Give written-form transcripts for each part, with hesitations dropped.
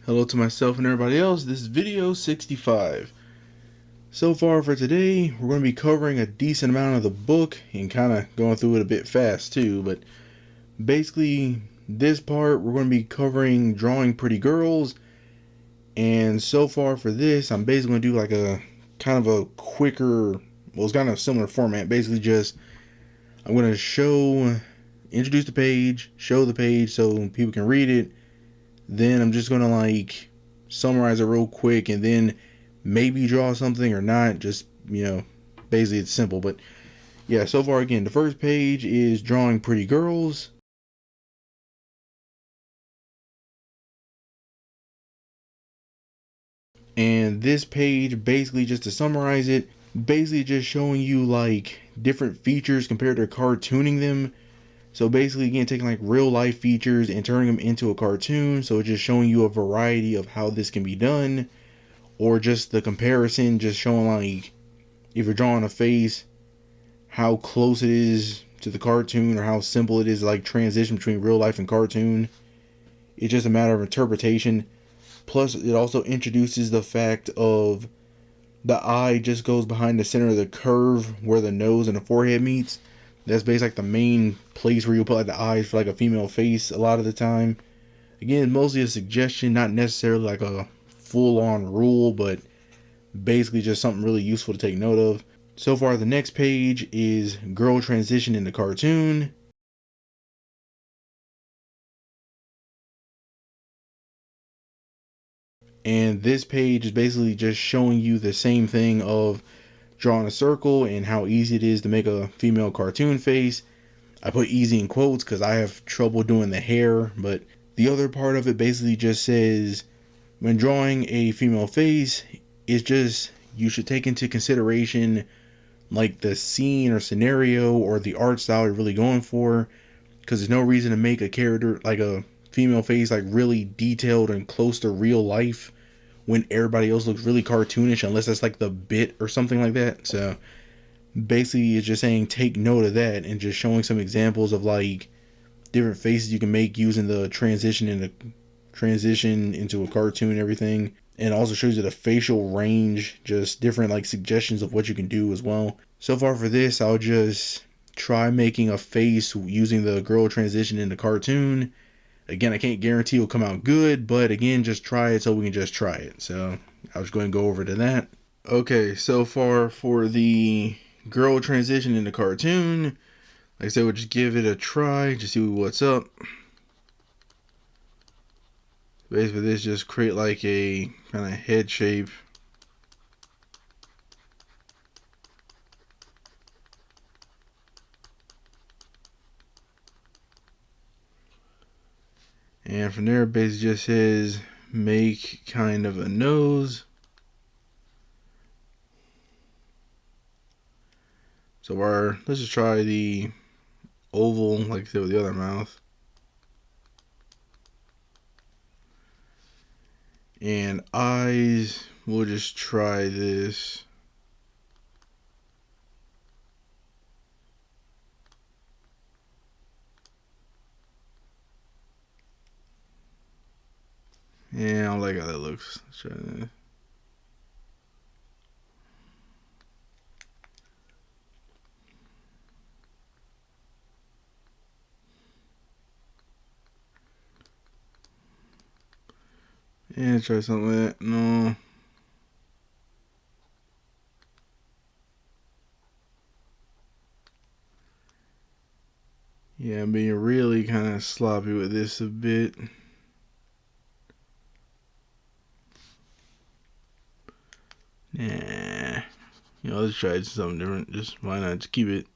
Hello to myself and everybody else. This is video 65. So far for today, we're going to be covering a decent amount of the book and kind of going through it a bit fast too. But basically, this part we're going to be covering drawing pretty girls. And so far for this, I'm basically going to do like a kind of a quicker, well, it's kind of a similar format. Basically, just I'm going to introduce the page, show the page so people can read it. Then I'm just going to like summarize it real quick and then maybe draw something or not. Just, basically it's simple. But yeah, so far again, the first page is drawing pretty girls. And this page, basically just to summarize it, basically just showing you like different features compared to cartooning them. So basically again, taking like real life features and turning them into a cartoon. So it's just showing you a variety of how this can be done. Or just the comparison, just showing like if you're drawing a face, how close it is to the cartoon or how simple it is to like transition between real life and cartoon. It's just a matter of interpretation. Plus, it also introduces the fact of the eye just goes behind the center of the curve where the nose and the forehead meets. That's basically like the main place where you put like the eyes for like a female face a lot of the time. Again, mostly a suggestion, not necessarily like a full-on rule, but basically just something really useful to take note of. So far, the next page is girl transition into cartoon. And this page is basically just showing you the same thing of drawing a circle and how easy it is to make a female cartoon face. I put easy in quotes because I have trouble doing the hair, but the other part of it basically just says when drawing a female face, it's just you should take into consideration like the scene or scenario or the art style you're really going for, because there's no reason to make a character like a female face like really detailed and close to real life when everybody else looks really cartoonish unless that's like the bit or something like that. So basically it's just saying take note of that and just showing some examples of like different faces you can make using the transition into a cartoon and everything. And also shows you the facial range, just different like suggestions of what you can do as well. So far for this, I'll just try making a face using the girl transition into cartoon. Again, I can't guarantee it'll come out good, but again, just try it so we can just try it. So I'll just go and go over to that. Okay, so far for the girl transition into cartoon, like I said, we'll just give it a try, just see what's up. Basically, this just create like a kind of head shape. And from there, basically just says make kind of a nose. So let's just try the oval, like I said, with the other mouth. And eyes, we'll just try this. Yeah, I don't like how that looks. Let's try that. Yeah, try something like that. No. Yeah, I'm being really kind of sloppy with this a bit. Nah. Let's try something different. Just why not? Just keep it.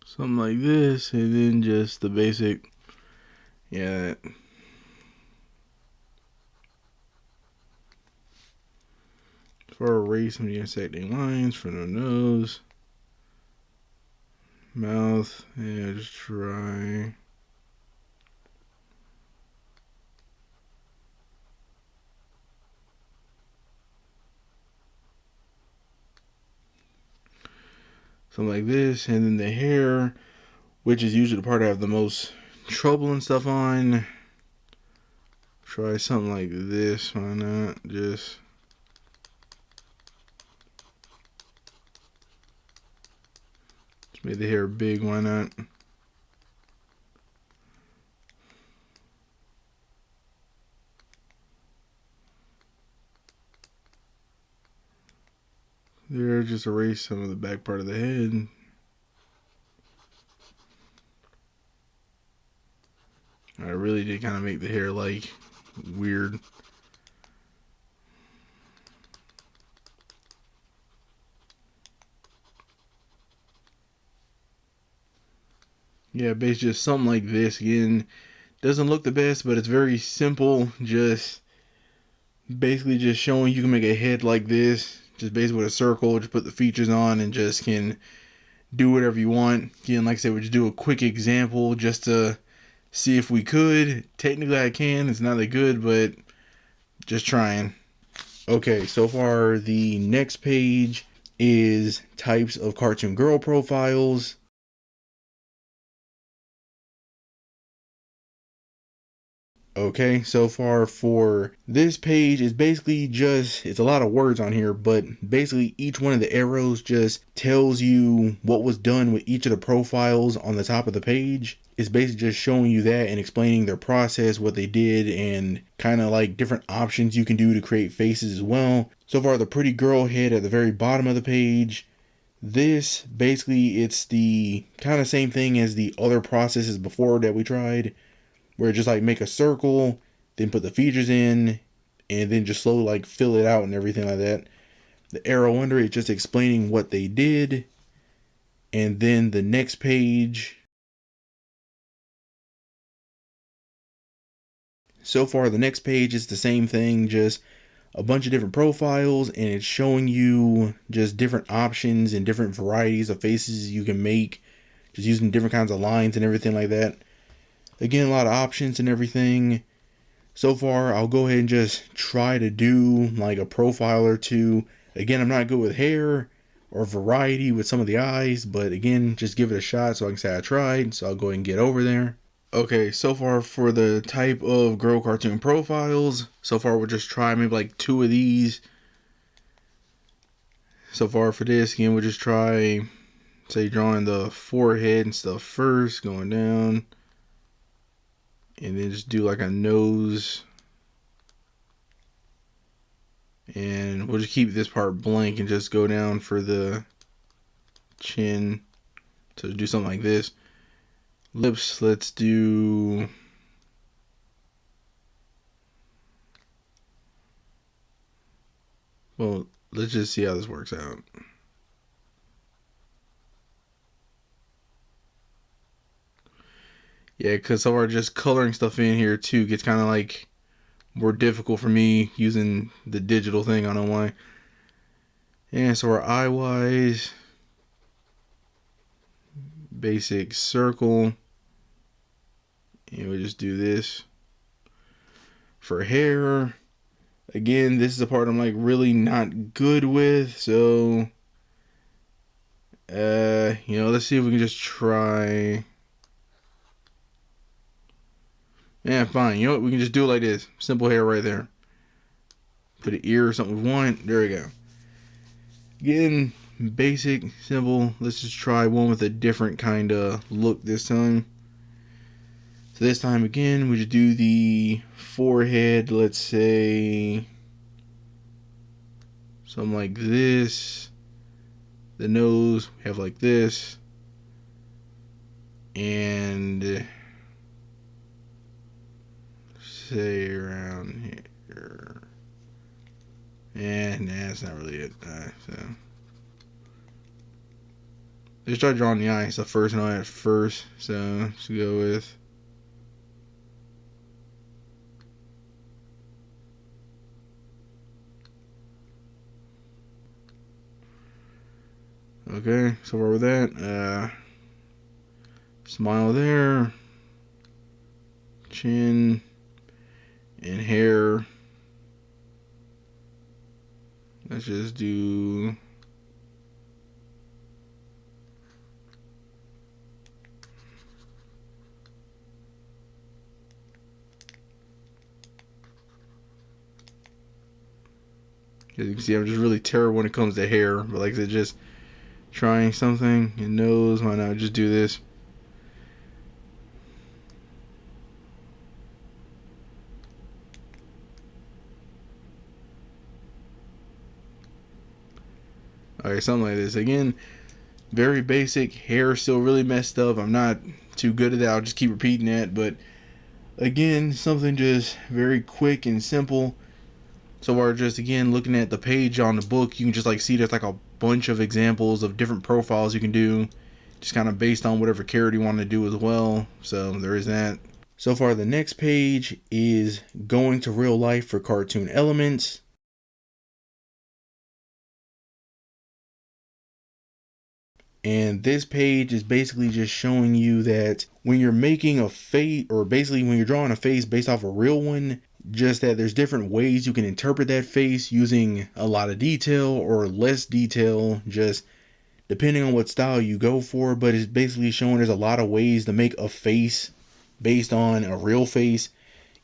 Something like this, and then just the basic. Yeah. For erase some of the intersecting lines for the nose. Mouth. Yeah, just try. something like this. And then the hair, which is usually the part I have the most trouble and stuff on. Try something like this. Why not? Just made the hair big. Why not? There, just erase some of the back part of the head. I really did kind of make the hair like weird. Yeah, basically just something like this. Again, doesn't look the best, but it's very simple. Just basically just showing you can make a head like this. Just basically with a circle, just put the features on and just can do whatever you want. Again, like I said, we just do a quick example just to see if we could. Technically I can, it's not that good, but just trying. Okay, so far the next page is types of cartoon girl profiles. Okay, so far for this page is basically just, it's a lot of words on here, but basically each one of the arrows just tells you what was done with each of the profiles on the top of the page. It's basically just showing you that and explaining their process, what they did, and kind of like different options you can do to create faces as well. So far the pretty girl head at the very bottom of the page. This basically, it's the kind of same thing as the other processes before that we tried, where just like make a circle, then put the features in, and then just slowly like fill it out and everything like that. The arrow under it just explaining what they did. And then the next page, so far the next page is the same thing, just a bunch of different profiles, and it's showing you just different options and different varieties of faces you can make, just using different kinds of lines and everything like that. Again, a lot of options and everything. So far, I'll go ahead and just try to do like a profile or two. Again, I'm not good with hair or variety with some of the eyes, but again, just give it a shot so I can say I tried. So I'll go ahead and get over there. Okay, so far for the type of girl cartoon profiles, so far we'll just try maybe like 2 of these. So far for this, again, we'll just try, say, drawing the forehead and stuff first, going down. And then just do like a nose. And we'll just keep this part blank and just go down for the chin. So do something like this. Lips, let's do... Well, let's just see how this works out. Yeah, because so far just coloring stuff in here too gets kind of like more difficult for me using the digital thing. I don't know why. And so our eye wise, basic circle, and we just do this. For hair, again, this is the part I'm like really not good with, so let's see if we can just try. Yeah, fine. You know what? We can just do it like this. Simple hair right there. Put an ear or something we want. There we go. Again, basic, simple. Let's just try one with a different kind of look this time. So this time again, we just do the forehead. Let's say something like this. The nose, we have like this. And say around here. Nah, that's not really it. So let's try drawing the eye. It's the first one at first. So let's go with. Okay, so far with that. Smile there. Chin and hair. Let's just do As you can see, I'm just really terrible when it comes to hair. But like I said, just trying something and nose. Why not just do this? Alright, something like this. Again, very basic. Hair still really messed up. I'm not too good at that. I'll just keep repeating that. But again, something just very quick and simple. So we're just, again, looking at the page on the book, you can just like see there's like a bunch of examples of different profiles you can do, just kind of based on whatever character you want to do as well. So there is that. So far, the next page is going to real life for cartoon elements. And this page is basically just showing you that when you're making a face, or basically when you're drawing a face based off a real one, just that there's different ways you can interpret that face using a lot of detail or less detail, just depending on what style you go for. But it's basically showing there's a lot of ways to make a face based on a real face.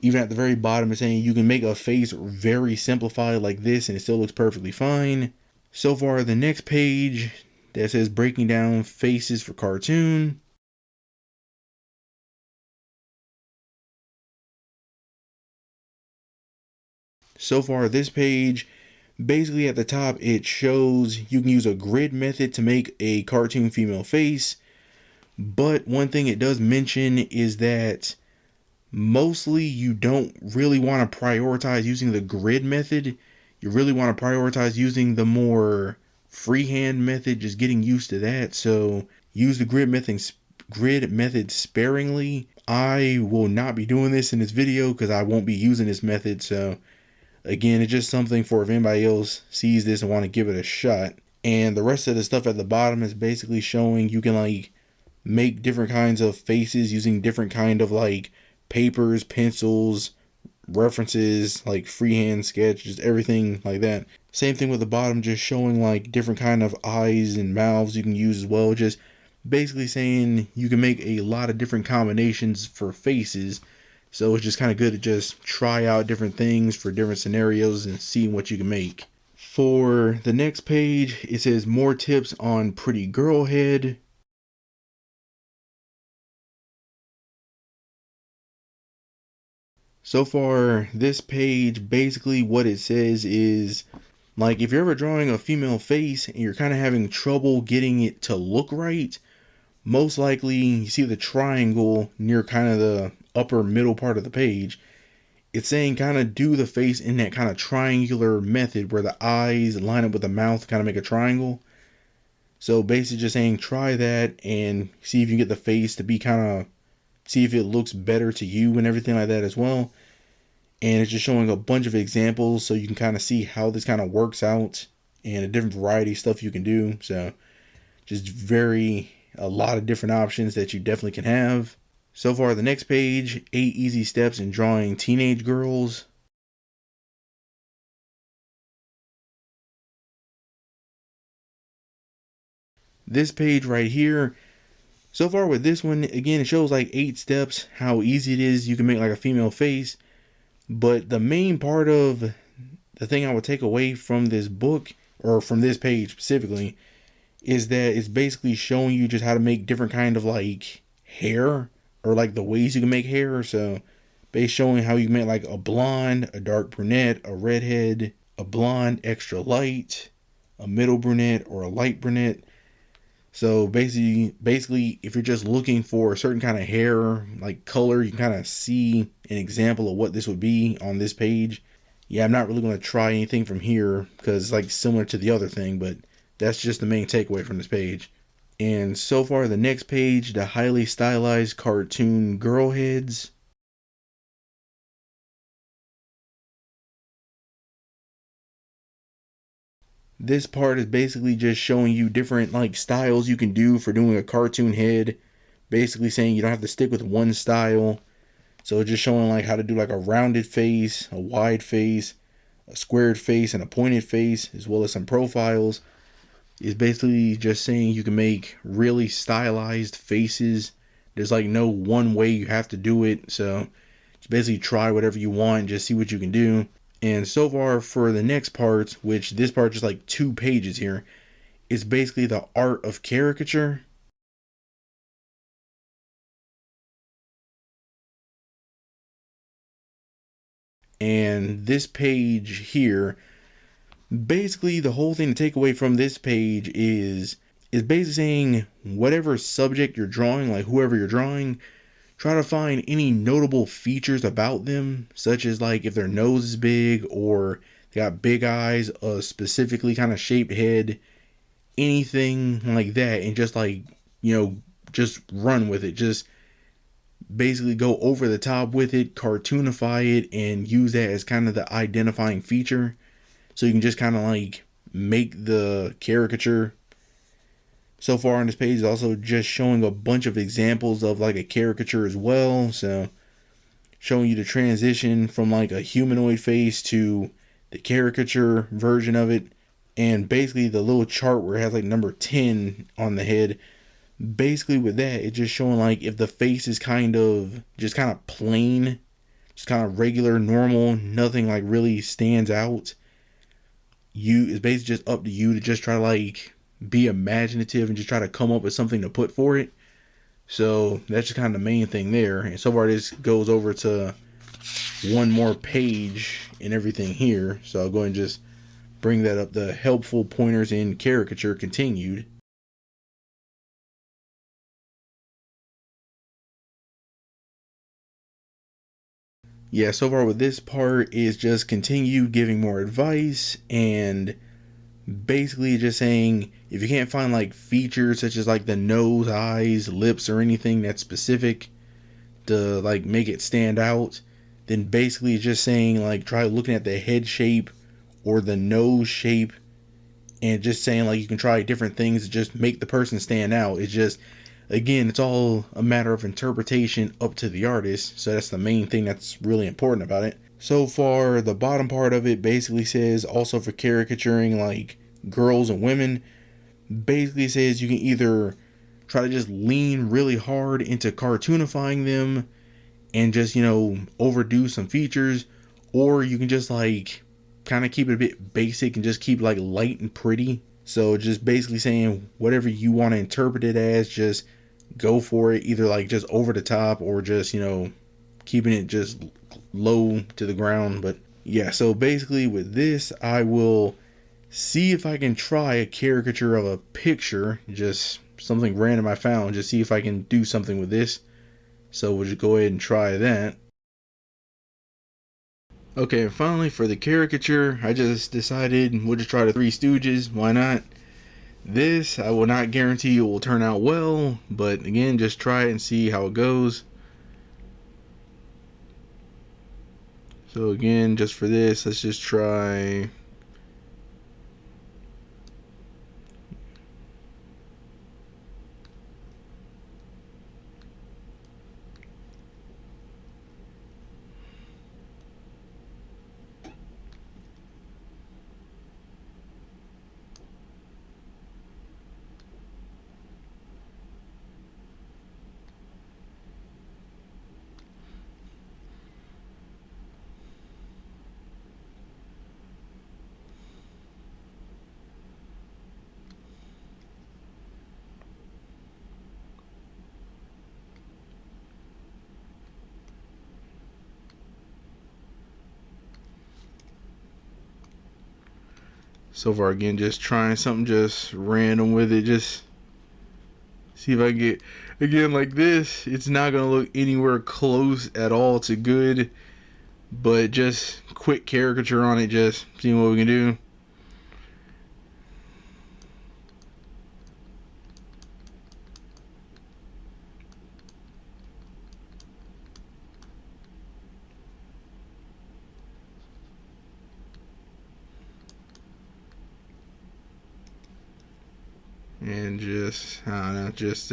Even at the very bottom, it's saying you can make a face very simplified like this and it still looks perfectly fine. So far, the next page that says breaking down faces for cartoon. So far, this page, basically at the top, it shows you can use a grid method to make a cartoon female face. But one thing it does mention is that mostly you don't really want to prioritize using the grid method. You really want to prioritize using the more freehand method, just getting used to that. So use the grid method sparingly. I will not be doing this in this video because I won't be using this method. So again, it's just something for if anybody else sees this and want to give it a shot. And the rest of the stuff at the bottom is basically showing you can like make different kinds of faces using different kind of like papers, pencils, references, like freehand sketch, just everything like that. Same thing with the bottom, just showing like different kind of eyes and mouths you can use as well. Just basically saying you can make a lot of different combinations for faces. So it's just kind of good to just try out different things for different scenarios and see what you can make. For the next page, it says more tips on pretty girl head. So far, this page, basically what it says is, like, if you're ever drawing a female face and you're kind of having trouble getting it to look right, most likely you see the triangle near kind of the upper middle part of the page. It's saying kind of do the face in that kind of triangular method where the eyes line up with the mouth, kind of make a triangle. So basically just saying try that and see if you can get the face to be kind of, see if it looks better to you and everything like that as well. And it's just showing a bunch of examples so you can kind of see how this kind of works out and a different variety of stuff you can do. So just a lot of different options that you definitely can have. So far, the next page, 8 easy steps in drawing teenage girls. This page right here, so far with this one, again, it shows like 8 steps, how easy it is you can make like a female face. But the main part of the thing I would take away from this book, or from this page specifically, is that it's basically showing you just how to make different kind of like hair, or like the ways you can make hair. So basically showing how you can make like a blonde, a dark brunette, a redhead, a blonde extra light, a middle brunette, or a light brunette. So basically if you're just looking for a certain kind of hair like color, you can kind of see an example of what this would be on this page. Yeah, I'm not really going to try anything from here because it's like similar to the other thing, but that's just the main takeaway from this page. And so far, the next page, the highly stylized cartoon girl heads. This part is basically just showing you different like styles you can do for doing a cartoon head. Basically saying you don't have to stick with one style. So just showing like how to do like a rounded face, a wide face, a squared face, and a pointed face, as well as some profiles. Is basically just saying you can make really stylized faces. There's like no one way you have to do it. So just basically try whatever you want and just see what you can do. And so far for the next part, which this part is like 2 pages here, is basically the art of caricature. And this page here, basically the whole thing to take away from this page is basically saying whatever subject you're drawing, like whoever you're drawing, try to find any notable features about them, such as like if their nose is big or they got big eyes, a specifically kind of shaped head, anything like that, and just like, you know, just run with it. Just basically go over the top with it, cartoonify it, and use that as kind of the identifying feature. So you can just kind of like make the caricature. So far on this page is also just showing a bunch of examples of like a caricature as well. So showing you the transition from like a humanoid face to the caricature version of it. And basically the little chart where it has like number 10 on the head, basically with that it's just showing like if the face is kind of just kind of plain, just kind of regular, normal, nothing like really stands out, it's basically just up to you to just try to like be imaginative and just try to come up with something to put for it. So that's just kind of the main thing there. And so far this goes over to one more page and everything here. So I'll go ahead and just bring that up. The helpful pointers in caricature continued. Yeah, so far with this part is just continue giving more advice and basically just saying if you can't find like features such as like the nose, eyes, lips, or anything that's specific to like make it stand out, then basically just saying like try looking at the head shape or the nose shape and just saying like you can try different things to just make the person stand out. It's just, again, it's all a matter of interpretation up to the artist. So that's the main thing that's really important about it. So far, the bottom part of it basically says also for caricaturing like girls and women, basically says you can either try to just lean really hard into cartoonifying them and just, you know, overdo some features, or you can just like kind of keep it a bit basic and just keep like light and pretty. So just basically saying whatever you want to interpret it as, just go for it, either like just over the top or just, you know, keeping it just low to the ground. But yeah, so basically with this I will see if I can try a caricature of a picture, just something random I found, just see if I can do something with this. So we'll just go ahead and try that. Okay, and finally for the caricature, I just decided we'll just try the Three Stooges. Why not? This, I will not guarantee it will turn out well, but again, just try it and see how it goes. So again, just for this, let's just try. So far, again, just trying something just random with it. Just see if I can get, again, like this. It's not going to look anywhere close at all to good, but just quick caricature on it, just seeing what we can do. And just, I don't know, just,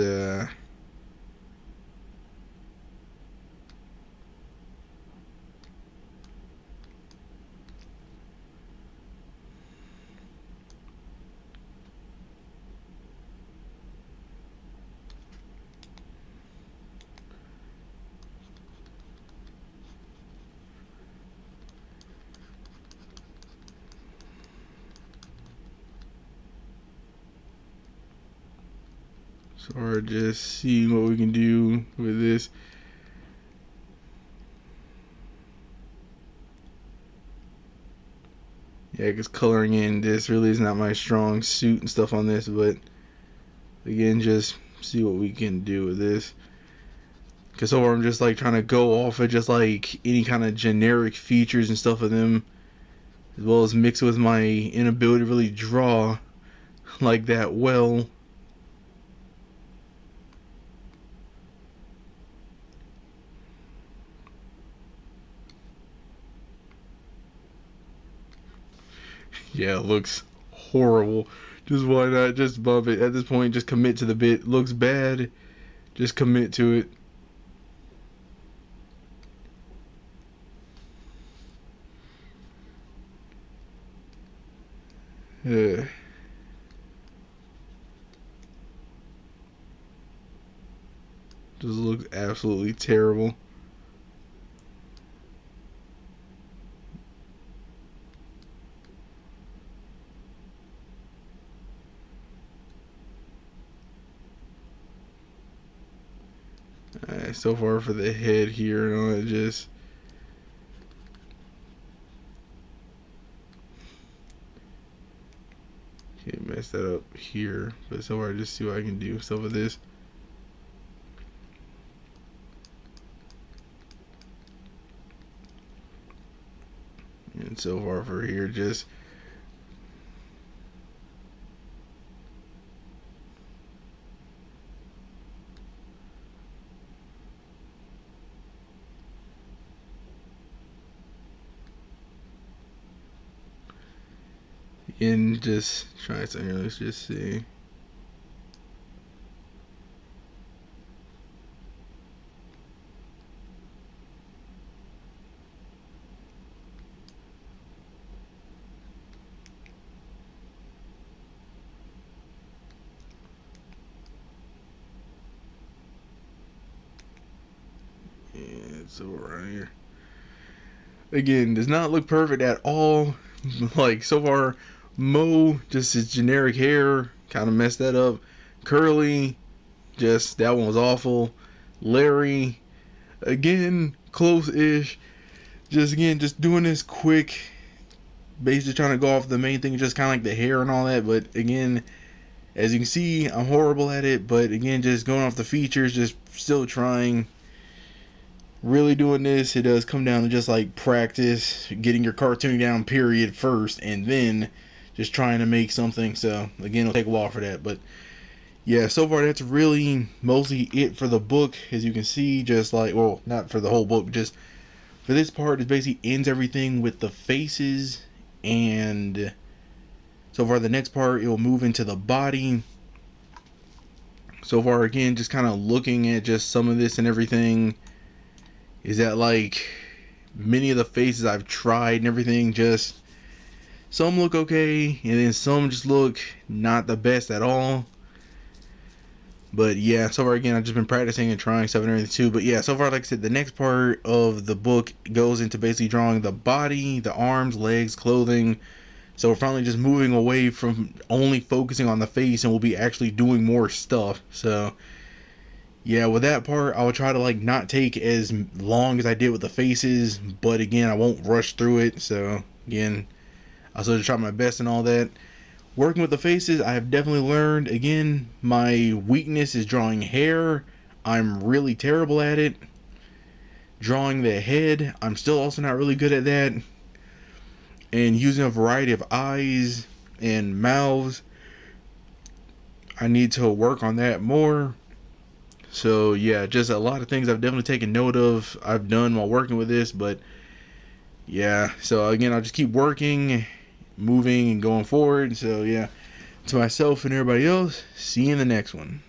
So we're just seeing what we can do with this. Yeah, because coloring in this really is not my strong suit and stuff on this, but again, just see what we can do with this. Because so far I'm just like trying to go off of just like any kind of generic features and stuff of them, as well as mix with my inability to really draw like that well. Yeah, it looks horrible. Just why not just bump it at this point? Just commit to the bit. Looks bad, just commit to it. Just looks absolutely terrible. Alright, so far for the head here, and all, it just can't mess that up here. But so far, just see what I can do stuff with this. And so far for here, just in just try something here. Let's just see. And so right here. Again, does not look perfect at all. Like so far, Mo, just his generic hair, kind of messed that up. Curly, just that one was awful. Larry, again, close-ish. Just again, just doing this quick, basically trying to go off the main thing, just kind of like the hair and all that. But again, as you can see, I'm horrible at it. But again, just going off the features, just still trying. Really doing this, it does come down to just like practice, getting your cartooning down period first, and then just trying to make something. So again, it'll take a while for that, but yeah, so far that's really mostly it for the book. As you can see, just like, well, not for the whole book, just for this part, it basically ends everything with the faces. And so far the next part, it will move into the body. So far, again, just kind of looking at just some of this and everything, is that like many of the faces I've tried and everything, just some look okay, and then some just look not the best at all. But yeah, so far again, I've just been practicing and trying stuff and everything too. But yeah, so far, like I said, the next part of the book goes into basically drawing the body, the arms, legs, clothing. So we're finally just moving away from only focusing on the face, and we'll be actually doing more stuff. So yeah, with that part, I will try to like not take as long as I did with the faces, but again, I won't rush through it. So again, I'll still try my best and all that. Working with the faces, I have definitely learned. Again, my weakness is drawing hair. I'm really terrible at it. Drawing the head, I'm still also not really good at that. And using a variety of eyes and mouths, I need to work on that more. So yeah, just a lot of things I've definitely taken note of, I've done while working with this. But yeah, so again, I'll just keep working, moving, and going forward. So yeah, to myself and everybody else, see you in the next one.